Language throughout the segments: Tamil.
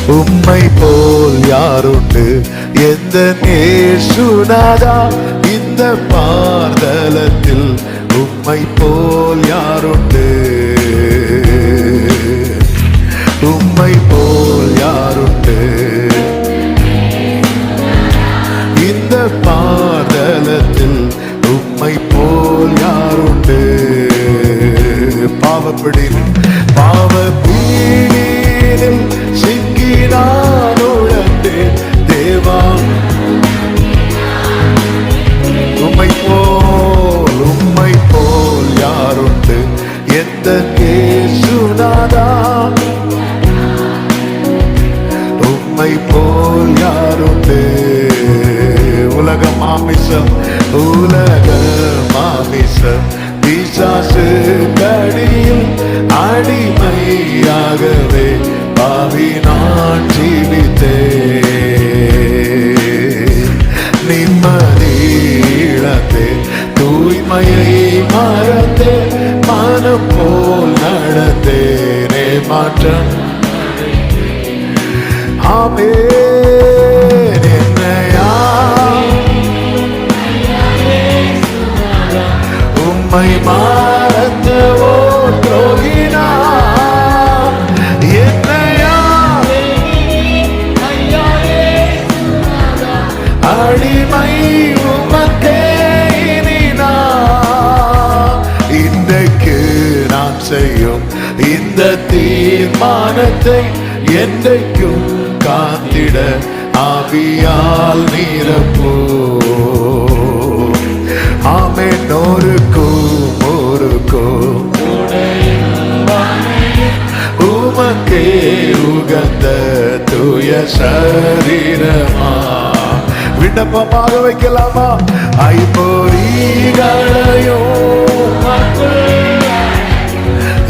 உம்மை போல் யாருண்டு எந்த நேசுநாதா இந்த பார்தலத்தில் உம்மை போல் யாருண்டு உம்மை போல் யாருண்டு இந்த பார்தலத்தில் உம்மை போல் யாருண்டு பாவப்பீடினில் சிக்கி நான் உழந்தேன் தேவா உம்மை போல் யாருண்டு எந்த இயேசுநாதா உம்மை போல் யாருண்டு உலக மாமிசம் பிசாசு கடியில் அடிமையாகவே பாவி நான் ஜீவித்தேன் நிம்மதி இழந்தேன் தூய்மையை மறந்தேன் மனம் போல் நடந்தேனே மாற்றம் ஆமென் என்னையா உம்மை மறந்தவோ துரோகினா என்னையா அடிமை உமக்கே இனினா இன்றைக்கு நான் செய்யும் இந்த தீர்மானத்தை என்றைக்கும் காத்திட ஆவியால் நிரப்போ ஆமென் ஒருக்கும் உமக்கே உகந்த தூய சரீரமா விண்ணப்பமாக வைக்கலாமா ஐம்பொறிகளையும்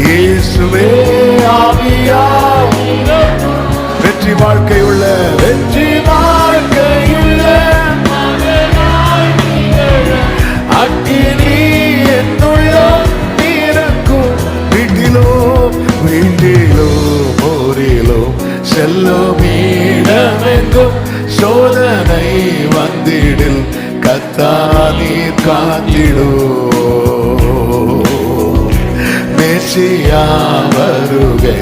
இயேசுவே ஆவியா வெற்றி வாழ்க்கையுள்ள அக்கினி என்னுள்ளோ நீரக்கும் வீட்டிலோ ஊரிலோ செல்லும் இடமெங்கும் சோதனை வந்திடில் கத்தா நீர் காத்திடோ மெசியா வருகை